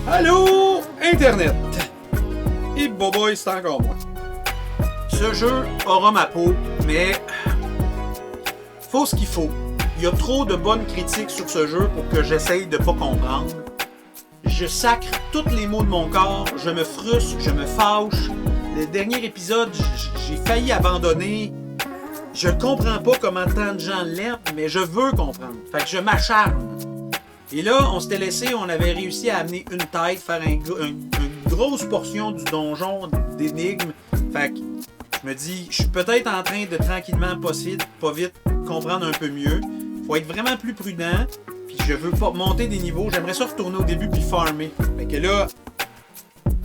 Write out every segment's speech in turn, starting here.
Allô, Internet! Et boboy, c'est encore moi. Ce jeu aura ma peau, mais faut ce qu'il faut. Il y a trop de bonnes critiques sur ce jeu pour que j'essaye de pas comprendre. Je sacre tous les mots de mon corps, je me frustre, je me fâche. Le dernier épisode, j'ai failli abandonner. Je comprends pas comment tant de gens l'aiment, mais je veux comprendre. Fait que je m'acharne. Et là, on s'était laissé, on avait réussi à amener une tête, faire une grosse portion du donjon d'énigmes. Fait que je me dis, je suis peut-être en train de tranquillement, pas vite, comprendre un peu mieux. Faut être vraiment plus prudent. Puis je veux pas monter des niveaux. J'aimerais ça retourner au début puis farmer. Fait que là,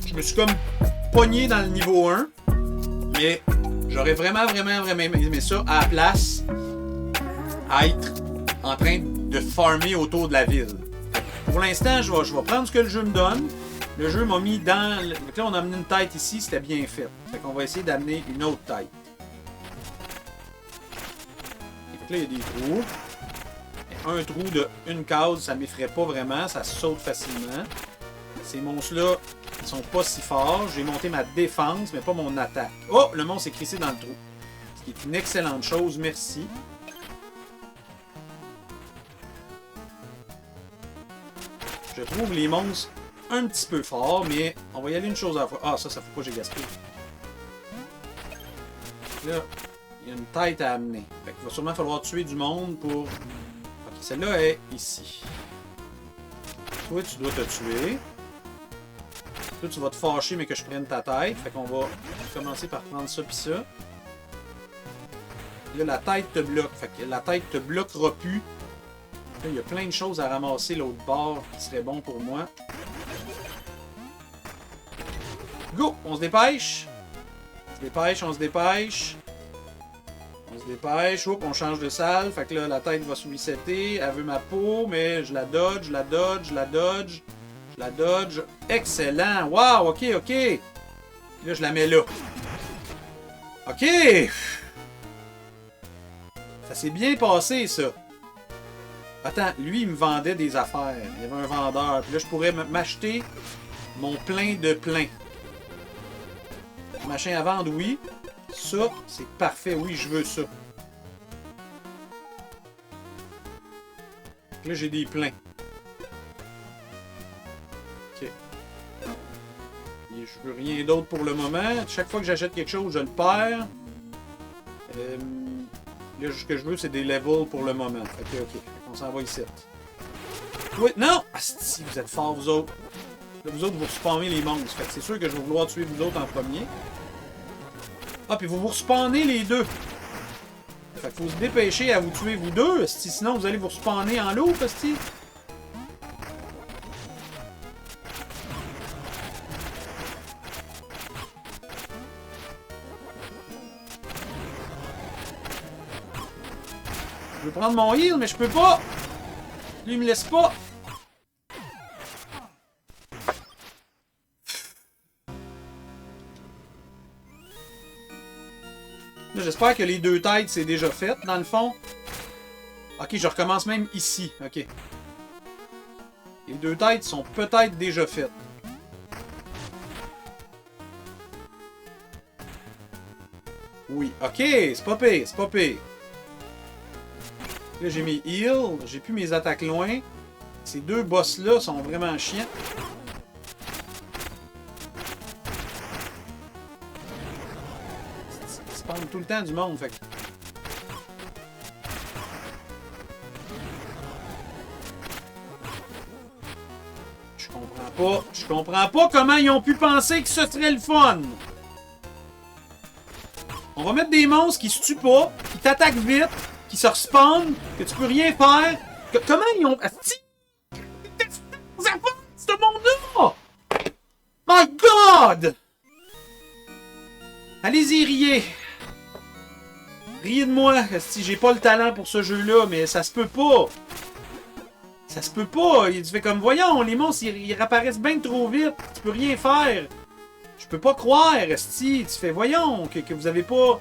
je me suis comme pogné dans le niveau 1. Mais j'aurais vraiment aimé ça à la place à être en train de farmer autour de la ville. Pour l'instant, je vais prendre ce que le jeu me donne. Le jeu m'a mis dans... Là, on a amené une tête ici, c'était bien fait. Fait qu'on va essayer d'amener une autre tête. Et là, il y a des trous. Un trou de une case, ça m'effraie pas vraiment, ça saute facilement. Ces monstres-là, ils sont pas si forts. J'ai monté ma défense, mais pas mon attaque. Oh, le monstre est crissé dans le trou. Ce qui est une excellente chose, merci. Je trouve les monstres un petit peu forts, mais on va y aller une chose à la fois. Ah, ça faut pas que j'ai gaspillé. Là, il y a une tête à amener. Fait qu'il va sûrement falloir tuer du monde pour... Ok, celle-là est ici. Toi, tu dois te tuer. Toi, tu vas te fâcher, mais que je prenne ta tête. Fait qu'on va commencer par prendre ça pis ça. Là, la tête te bloque. Fait que la tête te bloquera plus. Là, il y a plein de choses à ramasser l'autre bord qui serait bon pour moi. Go! On se dépêche. On se dépêche, on se dépêche. On se dépêche. Oups, on change de salle. Fait que là, la tête va se resetter. Elle veut ma peau, mais je la dodge, je la dodge, je la dodge. Je la dodge. Excellent! Wow! Ok, ok! Là, je la mets là. Ok! Ça s'est bien passé, ça. Attends, lui, il me vendait des affaires. Il y avait un vendeur. Puis là, je pourrais m'acheter mon plein de plein. Machin à vendre, oui. Ça, c'est parfait. Oui, je veux ça. Là, j'ai des pleins. Ok. Et je veux rien d'autre pour le moment. Chaque fois que j'achète quelque chose, je le perds. Là, ce que je veux, c'est des levels pour le moment. Ok, ok. On s'en va ici. Oui, non! Ah, si, vous êtes forts, vous autres. Là, vous autres, vous respawnez les monstres. Fait que c'est sûr que je vais vouloir tuer vous autres en premier. Ah, puis vous respawnez les deux. Fait qu'il faut se dépêcher à vous tuer vous deux, esti, sinon vous allez vous respawner en loup, esti. Je veux prendre mon heal, mais je peux pas. Lui, il me laisse pas. J'espère que les deux têtes, c'est déjà fait, dans le fond. Ok, je recommence même ici. Ok. Les deux têtes sont peut-être déjà faites. Oui, ok, c'est pas pire, c'est pas pire. Là, j'ai mes heals, j'ai plus mes attaques loin. Ces deux boss-là sont vraiment chiants. Ils spawnent tout le temps du monde, fait que... Je comprends pas comment ils ont pu penser que ce serait le fun. On va mettre des monstres qui se tuent pas, qui t'attaquent vite, qui se respawnent, que tu peux rien faire. Comment ils ont... Ce monde-là! My God! Allez-y, riez. Riez de moi, si j'ai pas le talent pour ce jeu-là, mais ça se peut pas. Ça se peut pas. Tu fais comme, voyons, les monstres, ils réapparaissent bien trop vite. Tu peux rien faire. Je peux pas croire, esti. Tu fais, voyons, que vous avez pas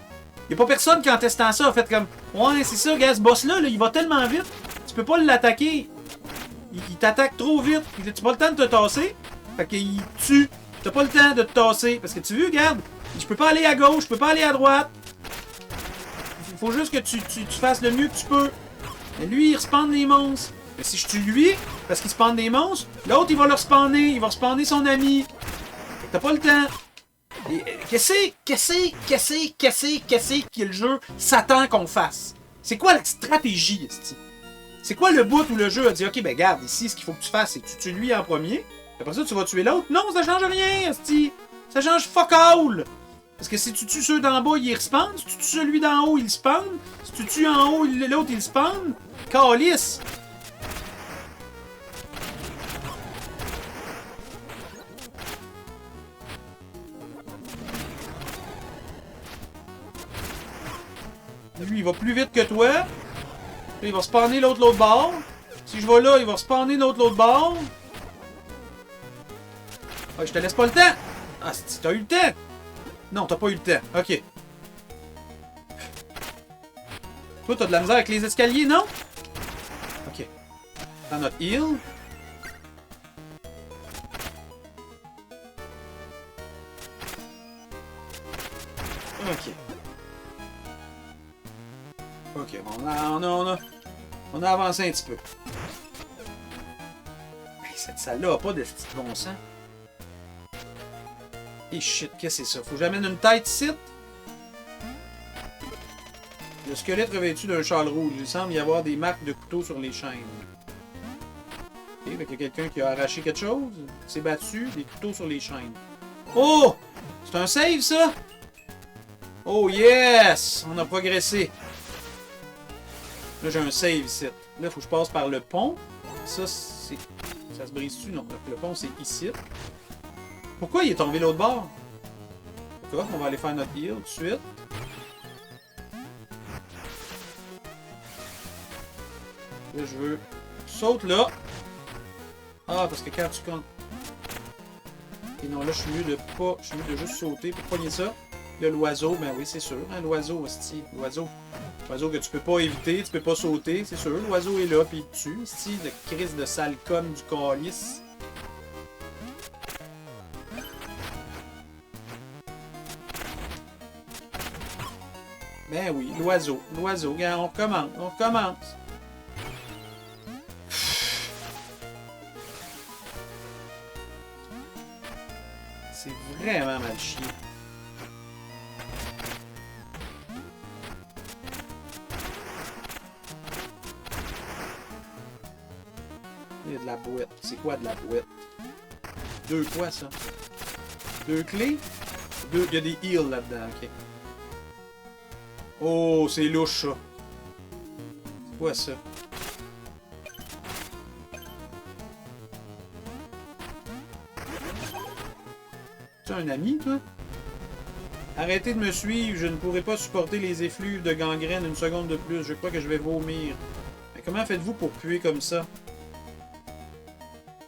Y a pas personne qui en testant ça a fait comme ouais, c'est ça, gars, ce boss-là, là, il va tellement vite, tu peux pas l'attaquer. Il t'attaque trop vite. Tu pas le temps de te tasser. Fait qu'il tue. T'as pas le temps de te tasser. Parce que tu veux, regarde, je peux pas aller à gauche, je peux pas aller à droite. Il faut juste que tu fasses le mieux que tu peux. Mais lui, il respawn des monstres. Mais si je tue lui, parce qu'il spawn des monstres, l'autre, il va le respawner. Il va respawner son ami. T'as pas le temps. Qu'est-ce que le jeu s'attend qu'on fasse? C'est quoi la stratégie, esti? C'est quoi le bout où le jeu a dit, ok, ben garde, ici, ce qu'il faut que tu fasses, c'est que tu tues lui en premier. Après ça, tu vas tuer l'autre. Non, ça change rien, esti. Ça change fuck all. Parce que si tu tues ceux d'en bas, il respawn. Si tu tues celui d'en haut, il spawn. Si tu tues en haut, l'autre, il spawn. Calice. Lui, il va plus vite que toi. Puis il va spawner l'autre bord. Si je vais là, il va spawner l'autre bord. Ah, je te laisse pas le temps. Ah, si t'as eu le temps. Non, t'as pas eu le temps. Ok. Toi, t'as de la misère avec les escaliers, non? Ok. Dans notre heal. Ok. Ok, on a avancé un petit peu. Hey, cette salle-là a pas de petit bon sens. Et shit, qu'est-ce que c'est ça? Faut que j'amène une tête ici? Le squelette revêtu d'un châle rouge. Il semble y avoir des marques de couteau sur les chaînes. Ok, il y a quelqu'un qui a arraché quelque chose. Il s'est battu, des couteaux sur les chaînes. Oh! C'est un save, ça? Oh yes! On a progressé. Là, j'ai un save ici. Là, il faut que je passe par le pont. Ça, c'est... Ça se brise-tu? Non. Le pont, c'est ici. Pourquoi il est tombé l'autre bord? D'accord, on va aller faire notre heal tout de suite. Là, je veux... Saute là. Ah, parce que quand tu comptes... Et non, là, je suis mieux de pas... Je suis mieux de juste sauter pour pogner ça. Là, l'oiseau, ben oui, c'est sûr. Hein, l'oiseau, hostie. L'oiseau. L'oiseau que tu peux pas éviter, tu peux pas sauter, c'est sûr. L'oiseau est là, puis il te tue. Hostie, le crise de sale conne du calice. Ben oui, l'oiseau. L'oiseau. Regarde, on recommence. On recommence. C'est vraiment mal chié. Il y a de la boîte. C'est quoi de la boîte? Deux quoi, ça? Deux clés? Deux... Il y a des heals là-dedans, ok. Oh, c'est louche, ça. C'est quoi, ça? Tu es un ami, toi? Arrêtez de me suivre, je ne pourrai pas supporter les effluves de gangrène une seconde de plus. Je crois que je vais vomir. Mais comment faites-vous pour puer comme ça?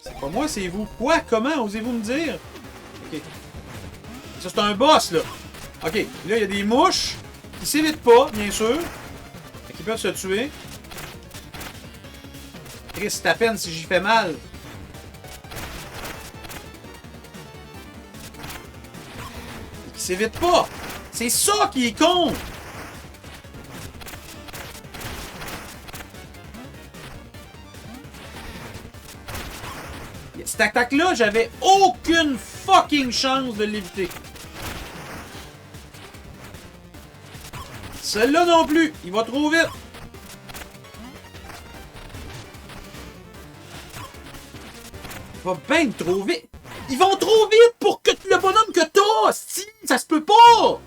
C'est pas moi, c'est vous. Quoi? Comment? Osez-vous me dire? Ok. Ça, c'est un boss, là. Ok. Là, il y a des mouches qui s'évitent pas, bien sûr. Et qui peuvent se tuer. Chris, c'est à peine si j'y fais mal. Et qui s'évitent pas. C'est ça qui est con! Cette attaque-là, j'avais aucune fucking chance de l'éviter. Celle-là non plus. Il va trop vite. Il va bien trop vite. Ils vont trop vite pour que le bonhomme que t'as. Si, ça se peut pas.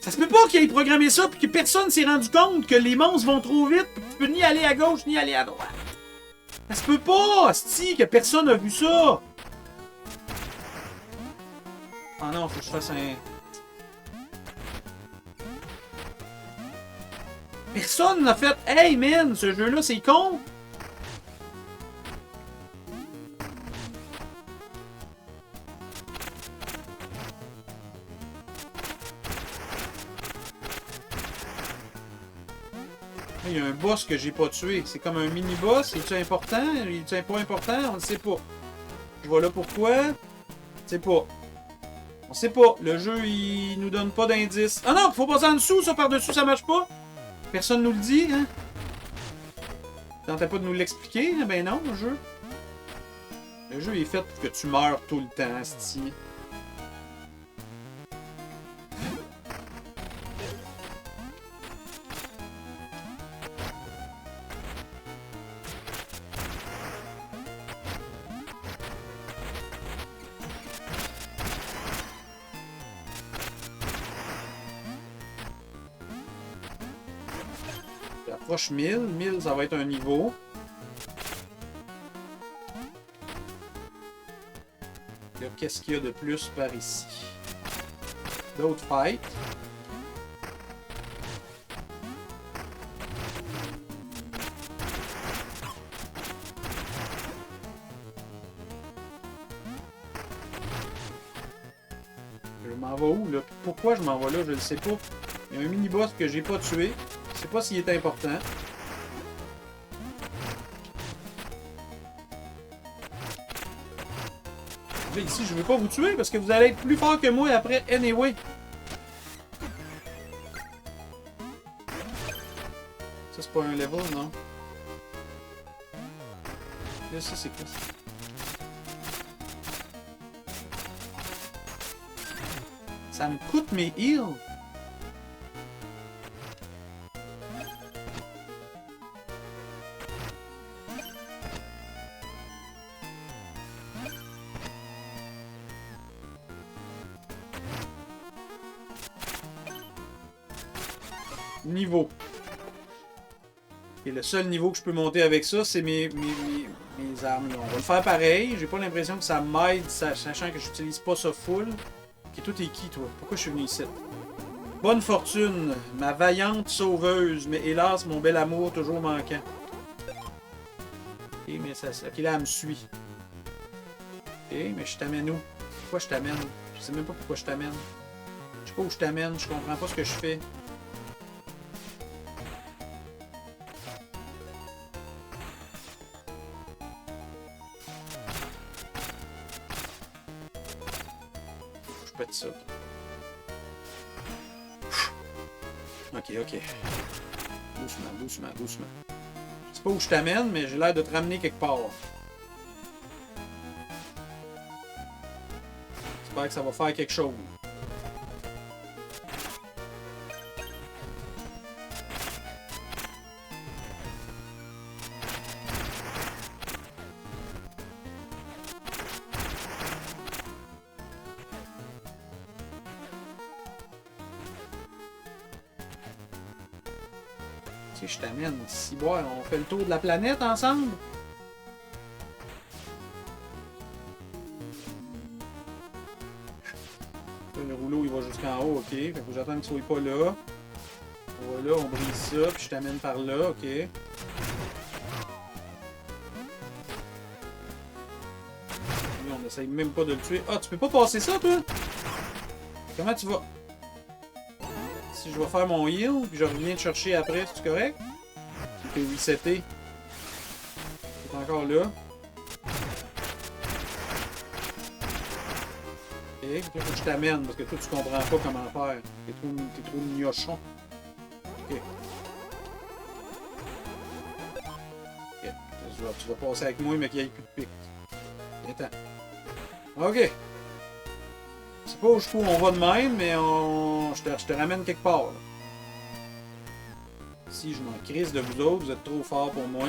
Ça se peut pas qu'il ait programmé ça puis que personne s'est rendu compte que les monstres vont trop vite puis que tu peux ni aller à gauche ni aller à droite. Ça se peut pas, asti, que personne a vu ça! Ah non, faut que je fasse un... Personne n'a fait... Hey man, ce jeu-là, c'est con! Il y a un boss que j'ai pas tué. C'est comme un mini-boss. Est-tu important? Est-tu pas important? On ne sait pas. Je vois là pourquoi. On sait pas. On sait pas. Le jeu, il nous donne pas d'indice. Ah non! Faut passer en dessous, ça par-dessus, ça marche pas? Personne nous le dit, hein? Tentais pas de nous l'expliquer? Ben non, le jeu. Le jeu est fait pour que tu meurs tout le temps, c'ti. J'approche 1000. 1000, ça va être un niveau. Qu'est-ce qu'il y a de plus par ici? D'autres fights. Je m'en vais où, là? Pourquoi je m'en vais là? Je ne sais pas. Il y a un mini-boss que j'ai pas tué. Je sais pas s'il est important. Là, ici, je veux pas vous tuer parce que vous allez être plus fort que moi après, anyway. Ça, c'est pas un level, non? Là, ça, c'est quoi ça? Ça me coûte mes heals. Niveau. Et le seul niveau que je peux monter avec ça, c'est mes armes. Là. On va le faire pareil. J'ai pas l'impression que ça m'aide, sachant que j'utilise pas ça full. Ok, toi t'es qui, toi? Pourquoi je suis venu ici? Bonne fortune, ma vaillante sauveuse, mais hélas, mon bel amour toujours manquant. Ok, mais ça... Ok, là, elle me suit. Ok, mais je t'amène où? Pourquoi je t'amène? Je sais même pas pourquoi je t'amène. Je sais pas où je t'amène, je comprends pas ce que je fais. Ça. Ok. Doucement, doucement, doucement. Je sais pas où je t'amène, mais j'ai l'air de te ramener quelque part. J'espère que ça va faire quelque chose. Je t'amène ici. Bon, on fait le tour de la planète ensemble. Le rouleau, il va jusqu'en haut, ok. Fait que faut que j'attende qu'il soit pas là. Voilà, on brise ça, puis je t'amène par là, ok. Lui, on essaye même pas de le tuer. Ah, tu peux pas passer ça, toi? Comment tu vas? Si je vais faire mon heal, puis je reviens te chercher après, c'est correct? Tu peux resetter. C'est encore là. Ok, il faut que je t'amène, parce que toi tu comprends pas comment faire. T'es trop gnochon. Ok. Ok. Tu vas passer avec moi, mais qu'il n'y ait plus de pique. Attends. Ok. Je sais pas jusqu'où on va de même, mais je te ramène quelque part. Là. Si je m'en crisse de vous autres, vous êtes trop forts pour moi.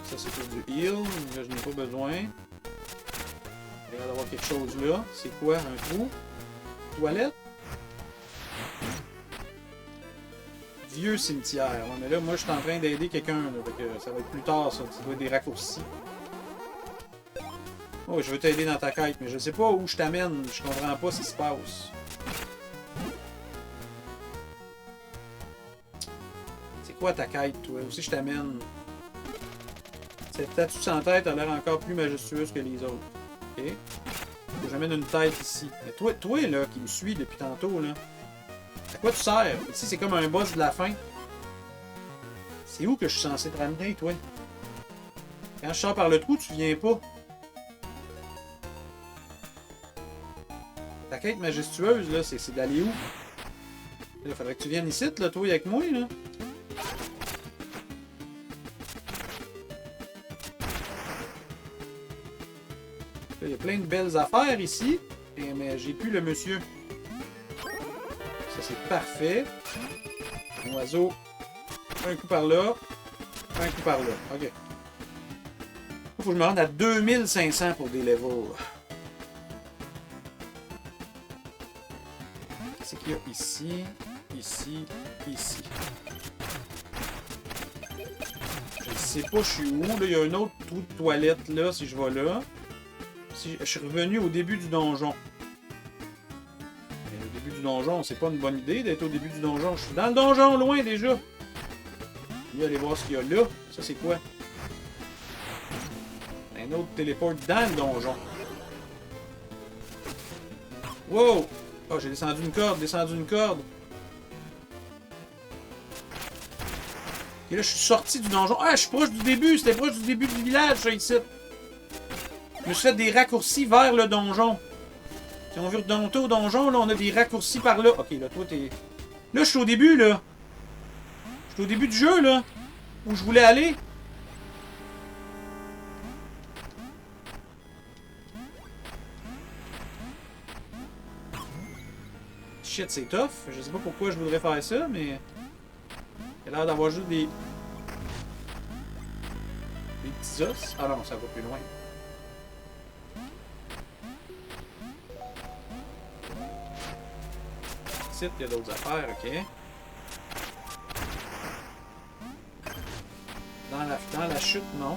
Ça c'est pour du heal, là je n'ai pas besoin. Il va y avoir quelque chose là. C'est quoi? Un trou? Toilette? Vieux cimetière. Ouais, mais là, moi je suis en train d'aider quelqu'un. Ça va être plus tard ça. Ça doit être des raccourcis. Oh, je veux t'aider dans ta quête, mais je sais pas où je t'amène. Je comprends pas ce qui se passe. C'est quoi ta quête, toi? Où c'est que je t'amène? Cette statue sans tête a l'air encore plus majestueuse que les autres. Ok. Faut que j'amène une tête ici. Mais toi là, qui me suit depuis tantôt, là. À quoi tu sers? Ici, c'est comme un boss de la fin. C'est où que je suis censé te ramener, toi? Quand je sors par le trou, tu viens pas. Ta quête majestueuse, là, c'est d'aller où? Il faudrait que tu viennes ici, là, toi, avec moi, là. Là, il y a plein de belles affaires ici. Mais j'ai plus le monsieur. Ça, c'est parfait. Un oiseau. Un coup par là. Un coup par là. OK. Il faut que je me rende à 2500 pour des levels. Qu'est-ce qu'il y a ici? Ici. Ici. Je sais pas je suis où. Là, il y a un autre trou de toilette là, si je vais là. Si je suis revenu au début du donjon. Mais au début du donjon, c'est pas une bonne idée d'être au début du donjon. Je suis dans le donjon, loin déjà. Je vais aller voir ce qu'il y a là. Ça, c'est quoi? Un autre téléport dans le donjon. Wow! Oh, j'ai descendu une corde, Et là, je suis sorti du donjon. Ah, je suis proche du début. C'était proche du début du village, ça, ici. Je me suis fait des raccourcis vers le donjon. Si on veut remonter au donjon, là, on a des raccourcis par là. Ok, là, toi, t'es... Là, je suis au début, là. Je suis au début du jeu, là. Où je voulais aller. Shit, c'est tough. Je sais pas pourquoi je voudrais faire ça, mais... Il a l'air d'avoir juste des petits os. Ah non, ça va plus loin. Ici, il y a d'autres affaires, ok. Dans la chute, non.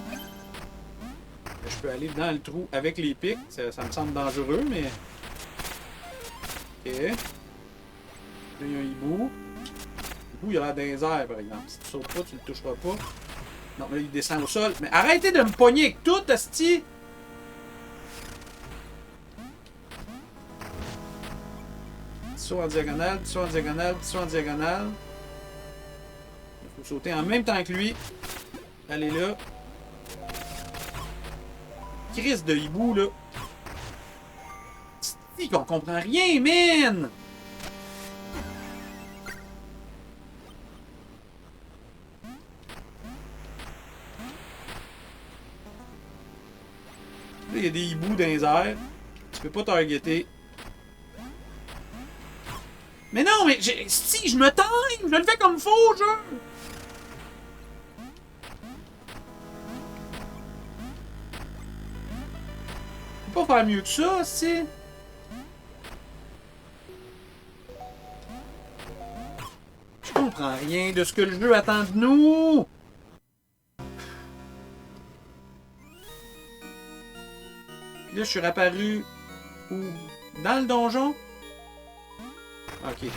Je peux aller dans le trou avec les pics. Ça me semble dangereux, mais... Ok. Là, il y a un hibou. Le hibou, il a l'air dans les airs, par exemple. Si tu sautes pas, tu le toucheras pas. Non, mais là, il descend au sol. Mais arrêtez de me pogner avec tout, asti! Saut en diagonale, saut en diagonale, saut en diagonale. Il faut sauter en même temps que lui. Allez là. Crise de hibou, là. C'est qu'on comprend rien, man! Là, il y a des hiboux dans les airs. Tu peux pas targeter. Mais non, mais si, je me time! Je le fais comme faux, jeu! Je peux pas faire mieux que ça, si. Je comprends rien de ce que le jeu attend de nous! Là, je suis réapparu où? Dans le donjon? Ok.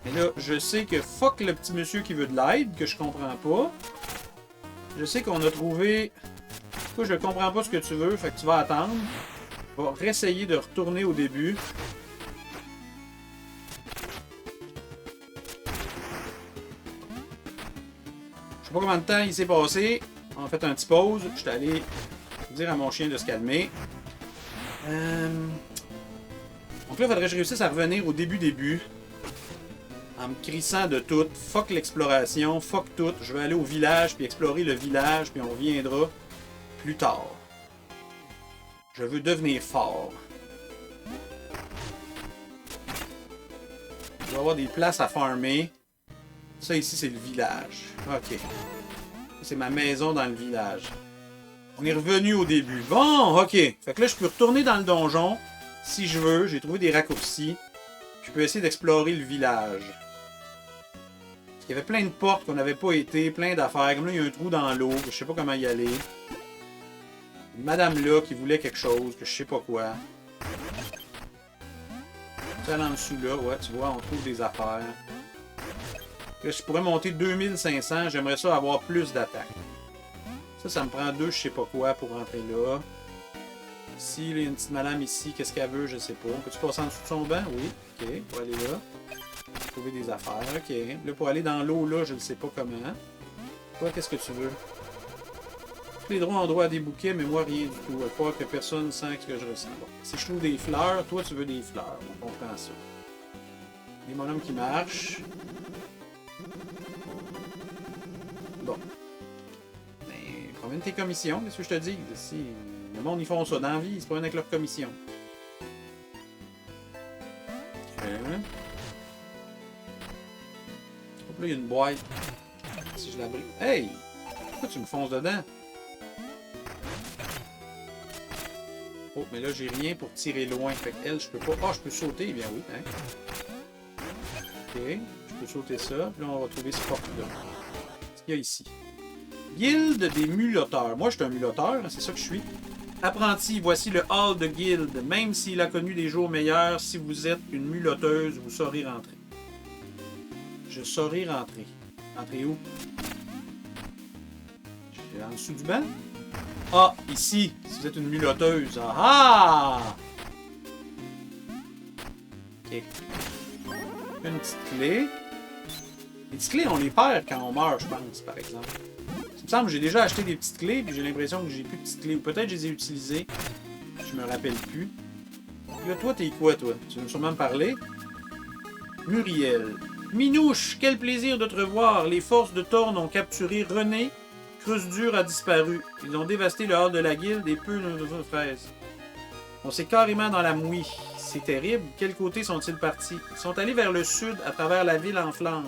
Mais là, je sais que fuck le petit monsieur qui veut de l'aide, que je comprends pas. Je sais qu'on a trouvé... Pourquoi je comprends pas ce que tu veux, fait que tu vas attendre. On va réessayer de retourner au début. Je sais pas combien de temps il s'est passé. On a fait un petit pause. Je suis allé dire à mon chien de se calmer. Donc là, il faudrait que je réussisse à revenir au début. En me crissant de tout. Fuck l'exploration, fuck tout. Je vais aller au village, puis explorer le village, puis on reviendra plus tard. Je veux devenir fort. Je vais avoir des places à farmer. Ça ici, c'est le village. Ok. C'est ma maison dans le village. On est revenu au début. Bon, ok. Fait que là, je peux retourner dans le donjon. Si je veux. J'ai trouvé des raccourcis. Je peux essayer d'explorer le village. Il y avait plein de portes qu'on n'avait pas été. Plein d'affaires. Comme là, il y a un trou dans l'eau. Je sais pas comment y aller. Une madame là qui voulait quelque chose. Que je sais pas quoi. Ça en dessous là. Ouais, tu vois, on trouve des affaires. Là, je pourrais monter 2500. J'aimerais ça avoir plus d'attaques. Ça me prend 2 je sais pas quoi pour rentrer là. Ici, là, il y a une petite madame ici. Qu'est-ce qu'elle veut? Je sais pas. Peux-tu passer en dessous de son banc? Oui. Ok, pour aller là. Trouver des affaires. Ok. Là, pour aller dans l'eau, là, je ne sais pas comment. Toi, qu'est-ce que tu veux? Tous les droits ont droit à des bouquets, mais moi, rien du tout. À croire que personne sent ce que je ressens. Bon. Si je trouve des fleurs, toi, tu veux des fleurs. On comprend ça. Des bonhommes qui marchent. Bon. Mais, promène tes commissions, qu'est-ce que je te dis? Si le monde, ils font ça dans la vie, ils se promènent avec leur commission. Ok. Hop, là, il y a une boîte. Si je la brise. Hey! Pourquoi tu me fonces dedans? Oh, mais là, j'ai rien pour tirer loin. Fait qu'elle, je peux pas. Ah, je peux sauter. Eh bien oui. Hein? Ok. Je peux sauter ça. Puis là, on va trouver ce porte-là. Qu'est-ce qu'il y a ici? Guilde des mulotteurs. Moi, je suis un mulotteur. C'est ça que je suis. Apprenti, voici le hall de guilde. Même s'il a connu des jours meilleurs, si vous êtes une mulotteuse, vous saurez rentrer. Je saurai rentrer. Rentrer où? En dessous du banc? Ah, ici, si vous êtes une mulotteuse. Ah! Ok. Une petite clé. Les petites clés, on les perd quand on meurt, je pense, par exemple. Il me semble que j'ai déjà acheté des petites clés, puis j'ai l'impression que j'ai plus de petites clés. Ou peut-être que je les ai utilisées. Je me rappelle plus. Là, toi, t'es quoi, toi? Tu veux me sûrement me parler? Muriel. Minouche, quel plaisir de te revoir. Les forces de Thorn ont capturé René. Creuse-Dure a disparu. Ils ont dévasté le hall de la guilde et peu de fraises. On s'est carrément dans la mouille. C'est terrible. Quel côté sont-ils partis? Ils sont allés vers le sud, à travers la ville en flammes.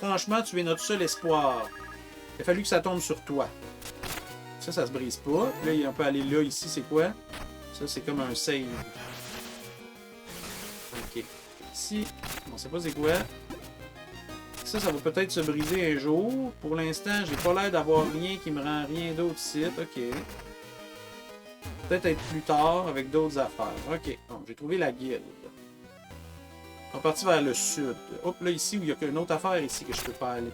Franchement, tu es notre seul espoir. Il a fallu que ça tombe sur toi. Ça se brise pas. Là, on peut aller là, ici, c'est quoi? Ça, c'est comme un save. Ok. Ici, on sait pas c'est quoi. Ça va peut-être se briser un jour. Pour l'instant, j'ai pas l'air d'avoir rien qui me rend rien d'autre ici. Ok. Peut-être être plus tard avec d'autres affaires. Ok. Bon, j'ai trouvé la guilde. On est parti vers le sud. Hop, là, ici, où il y a une autre affaire ici que je peux pas aller.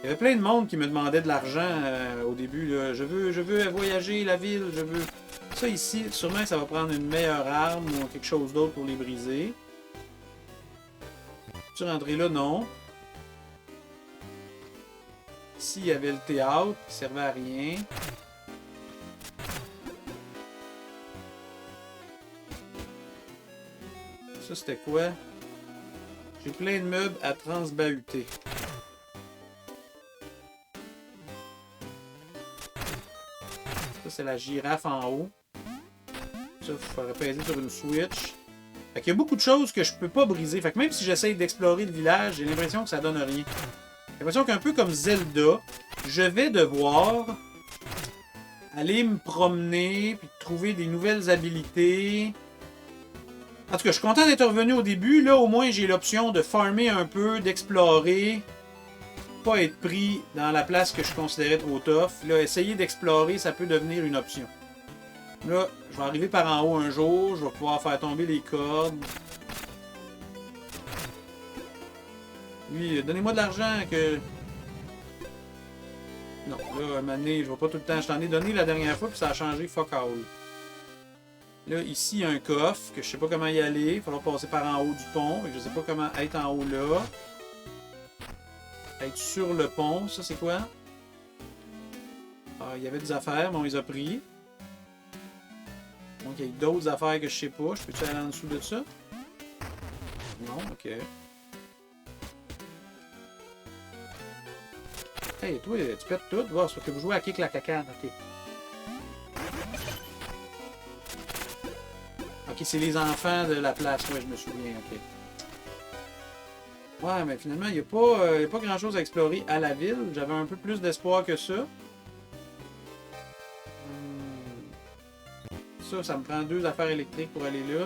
Il y avait plein de monde qui me demandait de l'argent au début. Là. Je veux voyager la ville. Je veux... Ça ici, sûrement que ça va prendre une meilleure arme ou quelque chose d'autre pour les briser. Tu rentrer là? Non. Ici, il y avait le théâtre qui servait à rien. Ça, c'était quoi? J'ai plein de meubles à transbahuter. Ça, c'est la girafe en haut. Ça, il faudrait peser sur une switch. Fait qu'il y a beaucoup de choses que je peux pas briser. Fait que même si j'essaye d'explorer le village, j'ai l'impression que ça donne rien. J'ai l'impression qu'un peu comme Zelda, je vais devoir aller me promener, puis trouver des nouvelles habilités. En tout cas, je suis content d'être revenu au début. Là, au moins, j'ai l'option de farmer un peu, d'explorer. Pas être pris dans la place que je considérais trop tough. Là, essayer d'explorer, ça peut devenir une option. Là, je vais arriver par en haut un jour, je vais pouvoir faire tomber les cordes. Lui, donnez-moi de l'argent que... Non, là, à un moment donné, je vais pas tout le temps. Je t'en ai donné la dernière fois, puis ça a changé fuck all. Là, ici, il y a un coffre, que je sais pas comment y aller. Il va falloir passer par en haut du pont. Et je sais pas comment être en haut là. Être sur le pont, ça c'est quoi? Ah, il y avait des affaires, mais on les a pris. Donc, il y a d'autres affaires que je sais pas. Je peux-tu aller en dessous de ça? Non, ok. Hey, toi, tu pètes tout. Oh, c'est parce que vous jouez à Kick la cacane, ok. Ok, c'est les enfants de la place, ouais, je me souviens, ok. Ouais, mais finalement, il n'y a pas grand-chose à explorer à la ville. J'avais un peu plus d'espoir que ça. Ça me prend 2 affaires électriques pour aller là.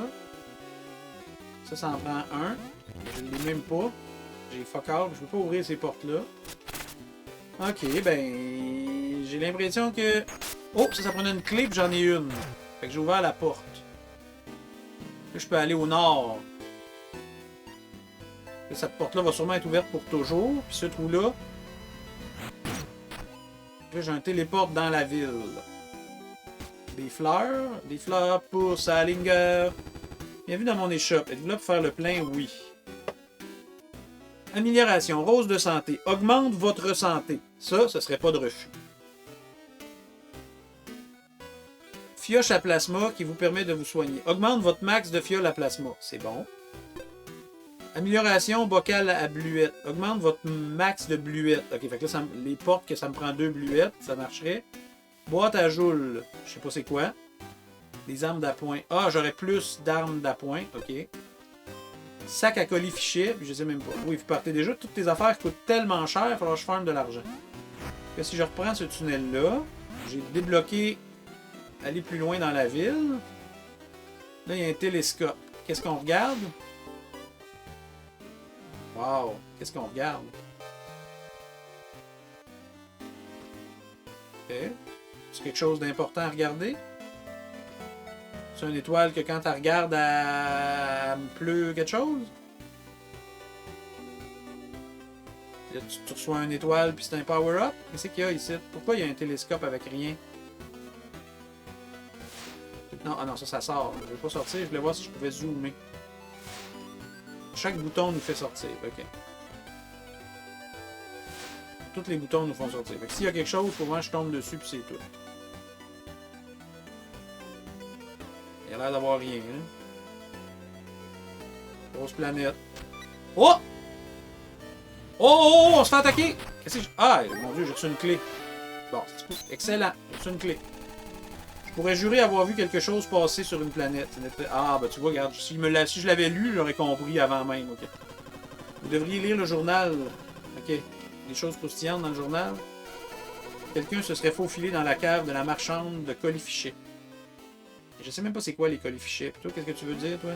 Ça en prend un. Je ne l'ai même pas. J'ai fuck all, je peux pas ouvrir ces portes-là. Ok, ben... J'ai l'impression que... Oh, ça prenait une clé, puis j'en ai une. Fait que j'ai ouvert la porte. Là, je peux aller au nord. Là, cette porte-là va sûrement être ouverte pour toujours. Puis ce trou-là... Là, j'ai un téléport dans la ville. Des fleurs pour Salinger. Bienvenue dans mon échoppe. Êtes-vous là pour faire le plein? Oui. Amélioration. Rose de santé. Augmente votre santé. Ça, ce serait pas de refus. Fioche à plasma qui vous permet de vous soigner. Augmente votre max de fioles à plasma. C'est bon. Amélioration bocal à bluette. Augmente votre max de bluette. Ok, fait que là, les portes que ça me prend 2 bluettes, ça marcherait. Boîte à joule. Je sais pas c'est quoi. Des armes d'appoint. Ah, j'aurais plus d'armes d'appoint. Ok. Sac à colis fichet. Je sais même pas. Oui, vous partez déjà. Toutes tes affaires coûtent tellement cher, il va falloir que je farme de l'argent. Si je reprends ce tunnel-là, j'ai débloqué aller plus loin dans la ville. Là, il y a un télescope. Qu'est-ce qu'on regarde? Wow! Qu'est-ce qu'on regarde? Ok. C'est quelque chose d'important à regarder? C'est une étoile que quand tu regardes, elle pleut quelque chose? Là, tu reçois une étoile puis c'est un power-up? Qu'est-ce qu'il y a ici? Pourquoi il y a un télescope avec rien? Non, ah non, ça sort. Je ne vais pas sortir, je voulais voir si je pouvais zoomer. Chaque bouton nous fait sortir, ok. Tous les boutons nous font sortir. Fait que s'il y a quelque chose, souvent je tombe dessus puis c'est tout. Il a l'air d'avoir rien, hein. Grosse planète. Oh! Oh, on se fait attaquer! Qu'est-ce que ah, mon Dieu, j'ai reçu une clé. Bon, excellent, j'ai reçu une clé. Je pourrais jurer avoir vu quelque chose passer sur une planète. Ah, ben tu vois, regarde, si je l'avais lu, j'aurais compris avant même. Okay. Vous devriez lire le journal. Ok. Des choses croustillantes dans le journal. Quelqu'un se serait faufilé dans la cave de la marchande de colis fichés. Je sais même pas c'est quoi les colis fichés. Toi, qu'est-ce que tu veux dire, toi?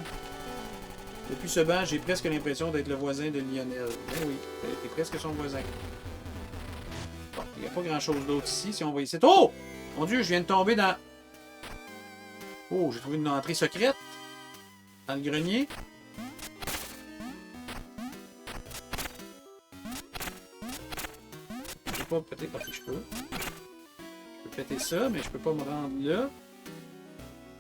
Depuis ce banc, j'ai presque l'impression d'être le voisin de Lionel. Ben oui, t'es presque son voisin. Bon, il n'y a pas grand-chose d'autre ici. Si on va ici... Oh! Mon Dieu, je viens de tomber dans... Oh, j'ai trouvé une entrée secrète. Dans le grenier. Je peux pas péter... Ok, je peux. Je peux péter ça, mais je peux pas me rendre là.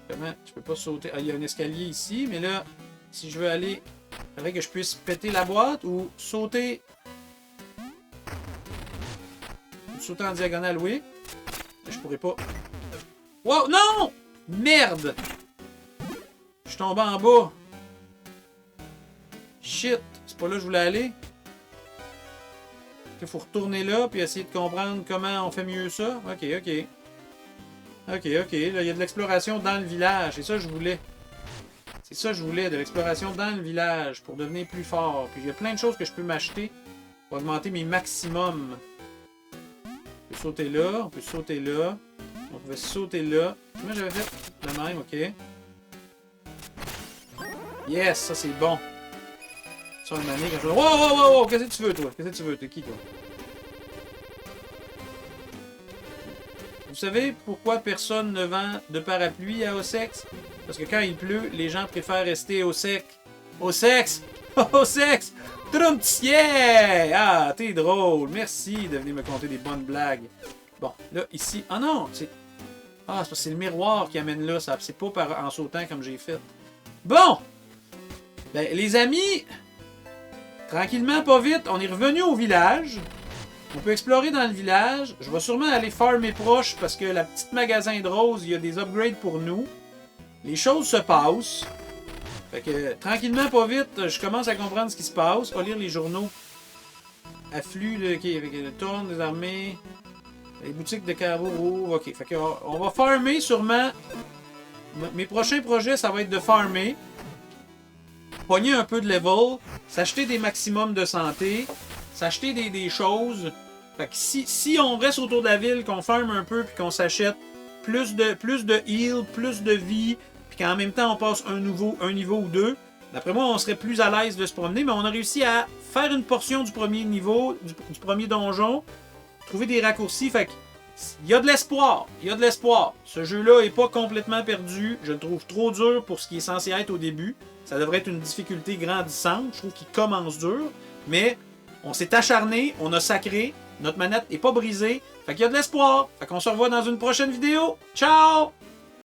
Comment? Je peux pas sauter... Ah, il y a un escalier ici, mais là... Si je veux aller... Il faudrait que je puisse péter la boîte ou sauter... Sauter en diagonale, oui. Je pourrais pas... Wow! Non! Merde! Je suis tombé en bas. Shit! C'est pas là que je voulais aller. Il faut retourner là puis essayer de comprendre comment on fait mieux ça. Ok, ok. Ok, ok. Là, il y a de l'exploration dans le village. C'est ça que je voulais. C'est ça que je voulais, de l'exploration dans le village pour devenir plus fort. Puis il y a plein de choses que je peux m'acheter pour augmenter mes maximums. On peut sauter là, on peut sauter là. On pouvait sauter là. Comment j'avais fait? Le même, ok. Yes, ça c'est bon. Ça, une année, quand je... Wow, wow, wow, wow! Qu'est-ce que tu veux, toi? Qu'est-ce que tu veux? T'es qui, toi? Vous savez pourquoi personne ne vend de parapluie à Ossex? Parce que quand il pleut, les gens préfèrent rester au sec. Au sexe! Au sexe! Trumps, yeah! Ah, t'es drôle. Merci de venir me conter des bonnes blagues. Bon, là, ici... Ah non! C'est... Ah, c'est parce que c'est le miroir qui amène là. Ça, c'est pas en sautant comme j'ai fait. Bon! Ben, les amis... Tranquillement, pas vite, on est revenu au village. On peut explorer dans le village. Je vais sûrement aller farmer proche parce que la petite magasin de rose, il y a des upgrades pour nous. Les choses se passent. Fait que, tranquillement, pas vite, je commence à comprendre ce qui se passe. On va lire les journaux. Afflux, le tourne des armées. Les boutiques de carreaux. Ok, fait que, on va farmer sûrement. Mes prochains projets, ça va être de farmer. Pogner un peu de level. S'acheter des maximums de santé. S'acheter des choses. Fait que si on reste autour de la ville, qu'on farme un peu, puis qu'on s'achète plus de heal, plus de vie, puis qu'en même temps on passe un niveau ou deux, d'après moi on serait plus à l'aise de se promener, mais on a réussi à faire une portion du premier niveau, du premier donjon, trouver des raccourcis, fait que il y a de l'espoir, il y a de l'espoir. Ce jeu-là est pas complètement perdu, je le trouve trop dur pour ce qui est censé être au début, ça devrait être une difficulté grandissante, je trouve qu'il commence dur, mais on s'est acharné, on a sacré, notre manette n'est pas brisée, fait qu'il y a de l'espoir, fait qu'on se revoit dans une prochaine vidéo, ciao!